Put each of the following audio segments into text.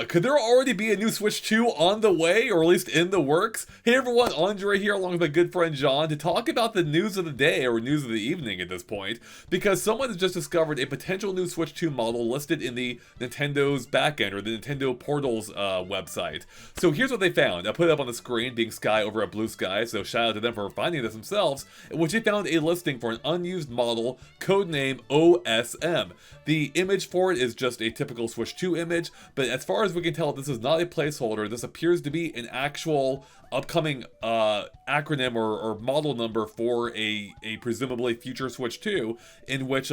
Could there already be a new Switch 2 on the way, or at least in the works? Hey everyone, Andre here along with my good friend John to talk about the news of the day, or news of the evening at this point, because someone has just discovered a potential new Switch 2 model listed in the Nintendo's backend, or the Nintendo Portal's website. So here's what they found. I put it up on the screen, being Sky over at Blue Sky, so shout out to them for finding this themselves, in which they found a listing for an unused model, codename OSM. The image for it is just a typical Switch 2 image, but as far as we can tell, this is not a placeholder. This appears to be an actual upcoming acronym or model number for a presumably future Switch 2, in which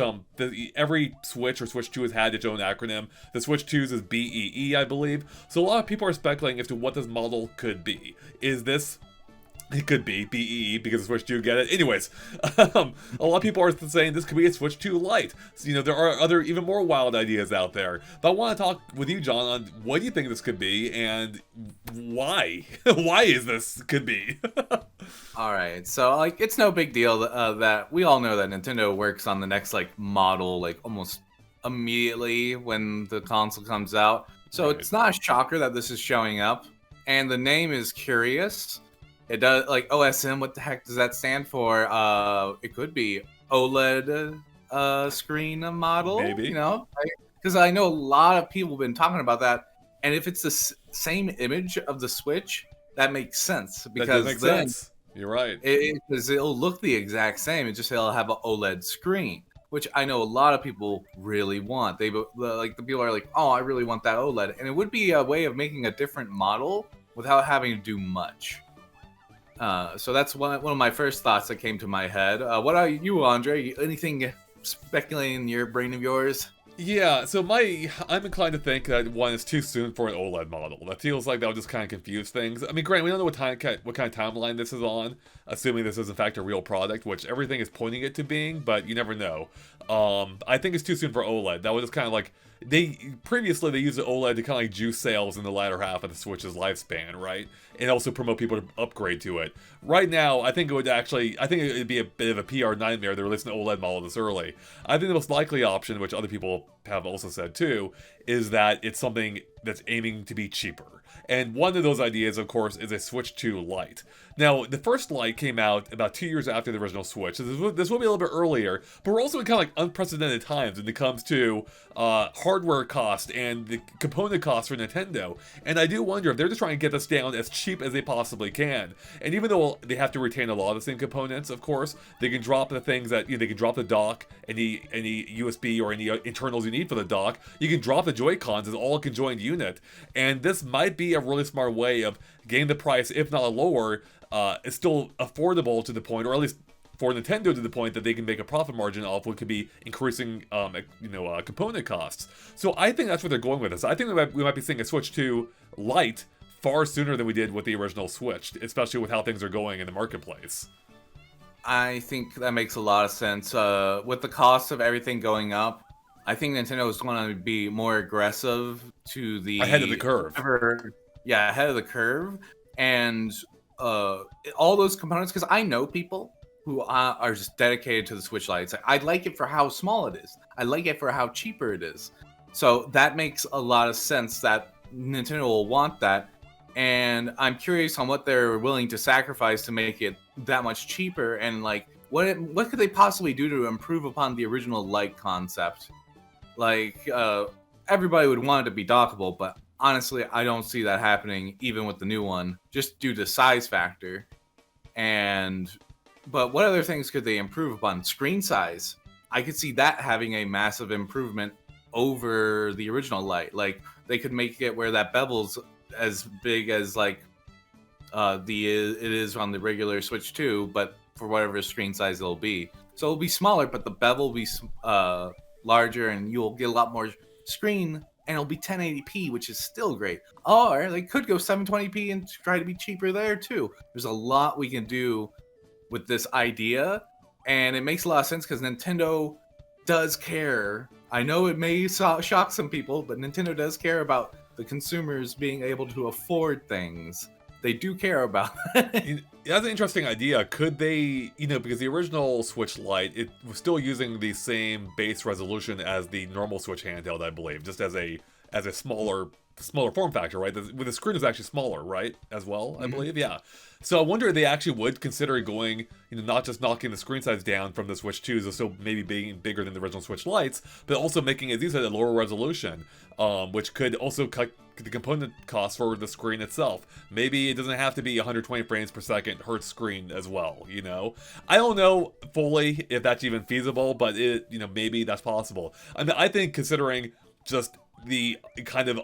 every Switch or Switch 2 has had its own acronym. The Switch 2's is BEE, I believe. So a lot of people are speculating as to what this model could be. Is this... It could be BEE because the Switch 2 get it. Anyways, a lot of people are saying this could be a Switch 2 Lite. So, you know, there are other even more wild ideas out there. But I want to talk with you, John, on what do you think this could be and why? Why is this could be? All right, so like it's no big deal that we all know that Nintendo works on the next like model like almost immediately when the console comes out. So Right. it's not a shocker that this is showing up, and the name is curious. It does, like, OSM, what the heck does that stand for? It could be OLED screen model, Maybe. you know? Because I know a lot of people have been talking about that, and if it's the same image of the Switch, that makes sense. That Because does make then sense. You're right. because it'll look the exact same, it's just it'll have an OLED screen, which I know a lot of people really want. Like the people are like, oh, I really want that OLED, and it would be a way of making a different model without having to do much. So that's one of my first thoughts that came to my head. What are you, Andre? Anything speculating in your brain of yours? Yeah, so I'm inclined to think that one is too soon for an OLED model. That feels like that would just kind of confuse things. I mean, granted, we don't know what kind of timeline this is on, assuming this is in fact a real product, which everything is pointing it to being, but you never know. I think it's too soon for OLED. That was just kind of like previously they used the OLED to kind of like juice sales in the latter half of the Switch's lifespan, right? And also promote people to upgrade to it. Right now, I think it would be a bit of a PR nightmare to release an OLED model this early. I think the most likely option, which other people have also said too, is that it's something that's aiming to be cheaper. And one of those ideas, of course, is a Switch 2 Lite. Now, the first Lite came out about 2 years after the original Switch, so this will be a little bit earlier, but we're also in kind of like unprecedented times when it comes to hardware cost and the component cost for Nintendo. And I do wonder if they're just trying to get this down as cheap as they possibly can. And even though they have to retain a lot of the same components, of course, they can drop the things that, you know, they can drop the dock, any USB or any internals you need for the dock. You can drop the Joy-Cons as all a conjoined unit. And this might be a really smart way of getting the price, if not lower, it's still affordable to the point, or at least for Nintendo to the point that they can make a profit margin off what could be increasing, component costs. So I think that's what they're going with this. I think we might be seeing a Switch 2 Lite far sooner than we did with the original Switch, especially with how things are going in the marketplace. I think that makes a lot of sense. With the cost of everything going up, I think Nintendo is going to be more aggressive to the Ahead of the curve. Ahead of the curve, and all those components. Because I know people who are just dedicated to the Switch Lite. It's like, I like it for how small it is. I like it for how cheaper it is. So that makes a lot of sense that Nintendo will want that. And I'm curious on what they're willing to sacrifice to make it that much cheaper, and like what could they possibly do to improve upon the original Lite concept? Like everybody would want it to be dockable, but honestly, I don't see that happening even with the new one, just due to size factor. But what other things could they improve upon? Screen size. I could see that having a massive improvement over the original Lite. Like they could make it where that bevel's as big as like it is on the regular Switch 2, but for whatever screen size it'll be. So it'll be smaller, but the bevel will be larger, and you'll get a lot more screen, and it'll be 1080p, which is still great. Or they could go 720p and try to be cheaper there too. There's a lot we can do with this idea, and it makes a lot of sense because Nintendo does care. I know it may shock some people, but Nintendo does care about the consumers being able to afford things. They do care about that. That's an interesting idea. Could they, because the original Switch Lite, it was still using the same base resolution as the normal Switch handheld, I believe, just as a as a smaller form factor, right? With the screen is actually smaller, right? As well, I believe, yeah. So I wonder if they actually would consider going, not just knocking the screen size down from the Switch 2s, so still maybe being bigger than the original Switch Lites, but also making, as you said, a lower resolution, which could also cut the component costs for the screen itself. Maybe it doesn't have to be 120 frames per second hertz screen as well, I don't know fully if that's even feasible, but maybe that's possible. I mean, I think considering just the kind of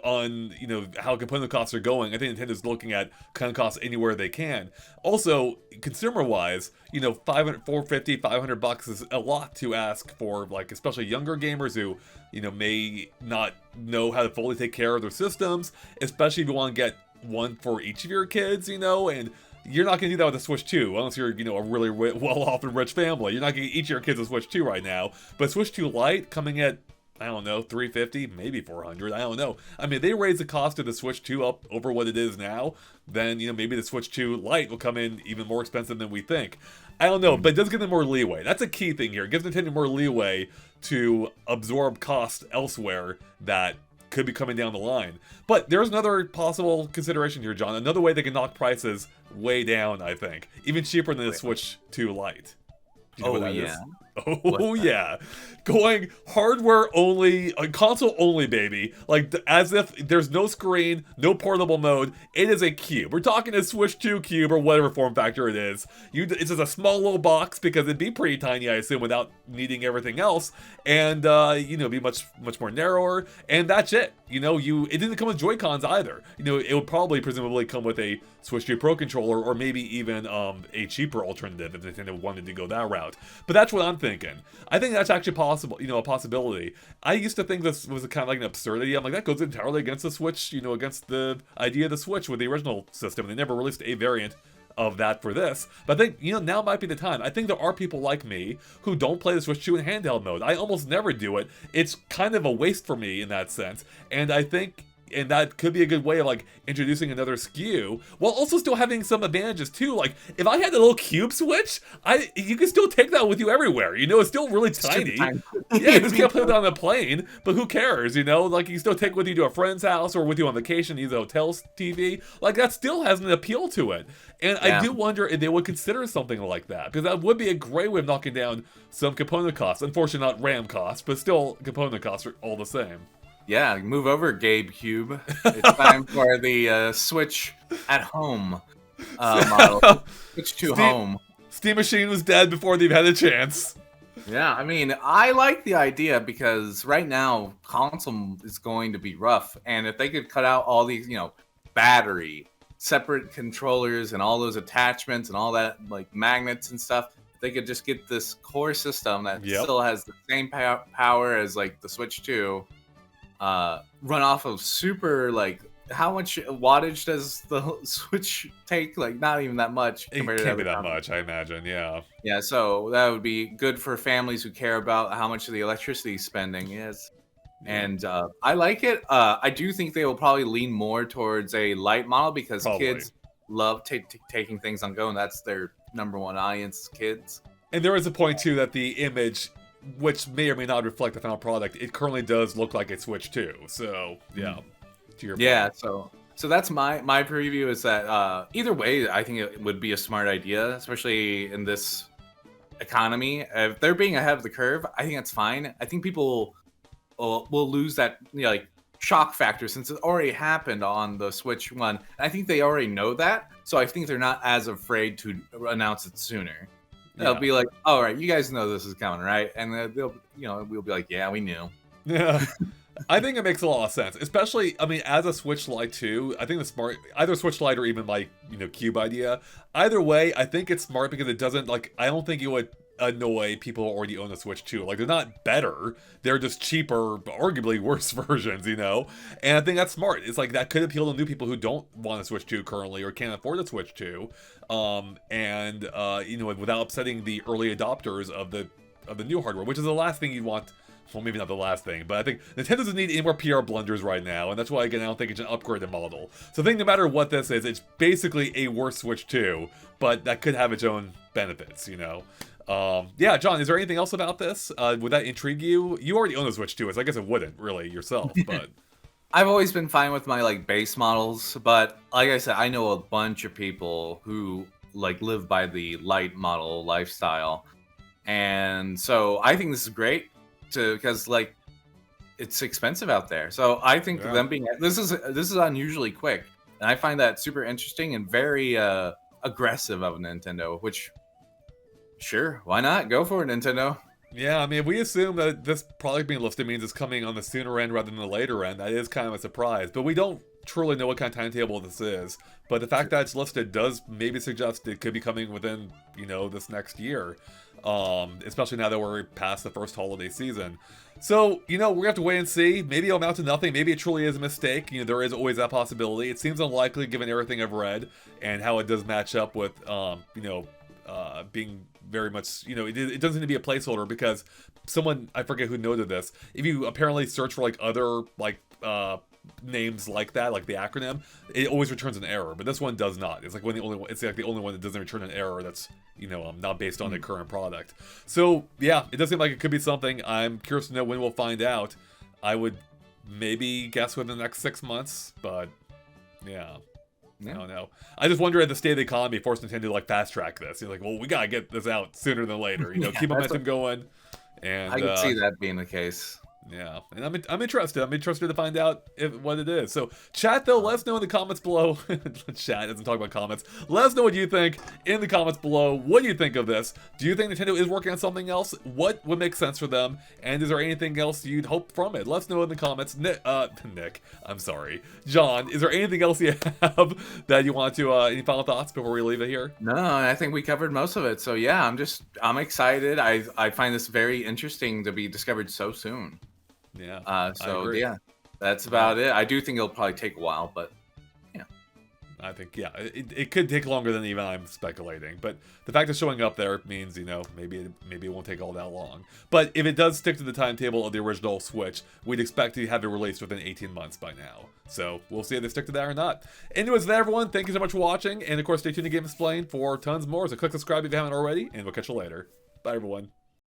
how component costs are going, I think Nintendo's looking at component costs anywhere they can. Also, consumer-wise, $450-$500 is a lot to ask for, like, especially younger gamers who, may not know how to fully take care of their systems, especially if you want to get one for each of your kids, and you're not going to do that with a Switch 2, unless you're, a really well-off and rich family. You're not going to get each of your kids a Switch 2 right now. But Switch 2 Lite coming at, I don't know, $350, maybe $400, I don't know. I mean, they raise the cost of the Switch 2 up over what it is now, then, maybe the Switch 2 Lite will come in even more expensive than we think. I don't know, but it does give them more leeway. That's a key thing here. It gives Nintendo more leeway to absorb cost elsewhere that could be coming down the line. But there's another possible consideration here, John. Another way they can knock prices way down, I think. Even cheaper than the Switch 2 Lite. Do you know what that is? Oh, yeah. Going hardware only, console only, baby. Like, as if there's no screen, no portable mode. It is a cube. We're talking a Switch 2 cube or whatever form factor it is. It's just a small little box because it'd be pretty tiny, I assume, without needing everything else. And, be much more narrower. And that's it. It didn't come with Joy-Cons either. It would probably, presumably, come with a Switch 2 Pro controller or maybe even a cheaper alternative if Nintendo wanted to go that route. But that's what I'm thinking. I think that's actually possible, a possibility. I used to think this was kind of like an absurdity. I'm like, that goes entirely against the Switch, against the idea of the Switch with the original system. They never released a variant of that for this. But I think, now might be the time. I think there are people like me who don't play the Switch 2 in handheld mode. I almost never do it. It's kind of a waste for me in that sense. And I think that could be a good way of, like, introducing another SKU, while also still having some advantages, too. Like, if I had a little cube Switch, you can still take that with you everywhere, It's still really tiny. Yeah, you just can't put it on a plane, but who cares, Like, you can still take it with you to a friend's house, or with you on vacation, use a hotel's TV. Like, that still has an appeal to it. And yeah. I do wonder if they would consider something like that, because that would be a great way of knocking down some component costs. Unfortunately, not RAM costs, but still component costs are all the same. Yeah, move over, Gabe Cube. It's time for the Switch at home model. Switch to home. Steam Machine was dead before they've had a chance. Yeah, I mean, I like the idea because right now, console is going to be rough. And if they could cut out all these, battery, separate controllers, and all those attachments and all that, like magnets and stuff, if they could just get this core system that still has the same power as, like, the Switch 2. Run off of super, like, how much wattage does the Switch take? Like, not even that much. It can't be that much, I imagine, yeah. Yeah, so that would be good for families who care about how much of the electricity spending is. Yeah. And I like it. I do think they will probably lean more towards a light model because kids love taking things on go, and that's their number one audience, kids. And there is a point, too, that the image, which may or may not reflect the final product, it currently does look like a Switch 2. So, yeah, to your point. Yeah, so that's my preview is that either way, I think it would be a smart idea, especially in this economy. If they're being ahead of the curve, I think that's fine. I think people will lose that like shock factor since it already happened on the Switch 1. And I think they already know that, so I think they're not as afraid to announce it sooner. They'll be like, all right, you guys know this is coming, right? And they'll, we'll be like, yeah, we knew. Yeah. I think it makes a lot of sense, especially, I mean, as a Switch Lite 2, I think the smart, either Switch Lite or even my, Cube idea, either way, I think it's smart because it doesn't, like, I don't think it would annoy people who already own a Switch 2. Like, they're not better, they're just cheaper, arguably worse versions, And I think that's smart. It's like, that could appeal to new people who don't want a Switch 2 currently or can't afford a Switch 2, without upsetting the early adopters of the new hardware, which is the last thing you'd want. Well, maybe not the last thing, but I think Nintendo doesn't need any more PR blunders right now, and that's why, again, I don't think it's an upgraded model. So I think no matter what this is, it's basically a worse Switch 2, but that could have its own benefits, Yeah, John, is there anything else about this? Would that intrigue you? You already own a Switch 2, so I guess it wouldn't, really, yourself, but... I've always been fine with my like base models, but like I said, I know a bunch of people who like live by the Lite model lifestyle, and so I think this is great to because like it's expensive out there. So I think Yeah. them being this is unusually quick, and I find that super interesting and very aggressive of Nintendo. Which sure, why not go for it, Nintendo? Yeah, I mean, if we assume that this product being listed means it's coming on the sooner end rather than the later end, that is kind of a surprise. But we don't truly know what kind of timetable this is. But the fact that it's listed does maybe suggest it could be coming within, this next year. Especially now that we're past the first holiday season. So, we're going to have to wait and see. Maybe it'll amount to nothing. Maybe it truly is a mistake. There is always that possibility. It seems unlikely given everything I've read and how it does match up with, being very much, it doesn't need to be a placeholder because someone, I forget who noted this, if you apparently search for like other like names like that, like the acronym, it always returns an error, but this one does not. It's like it's like the only one that doesn't return an error that's not based on the current product. So yeah, it does seem like it could be something. I'm curious to know when we'll find out. I would maybe guess within the next 6 months, but yeah. I don't know. I just wonder at the state of the economy forced Nintendo to like fast track this. You're like, well, we gotta get this out sooner than later. Yeah, Keep momentum going. And I can see that being the case. yeah, and I'm interested. I'm interested to find out what it is. So, chat though, let us know in the comments below. Chat doesn't talk about comments. Let us know what you think in the comments below. What do you think of this? Do you think Nintendo is working on something else? What would make sense for them? And is there anything else you'd hope from it? Let us know in the comments. Nick, I'm sorry, John. Is there anything else you have that you want to? Any final thoughts before we leave it here? No, I think we covered most of it. So yeah, I'm excited. I find this very interesting to be discovered so soon. Yeah. So yeah, that's about it. I do think it'll probably take a while, but yeah. I think, yeah, it could take longer than even I'm speculating. But the fact it's showing up there means, maybe it won't take all that long. But if it does stick to the timetable of the original Switch, we'd expect to have it released within 18 months by now. So we'll see if they stick to that or not. Anyways, that everyone, thank you so much for watching. And of course, stay tuned to GameXplain for tons more. So click subscribe if you haven't already, and we'll catch you later. Bye, everyone.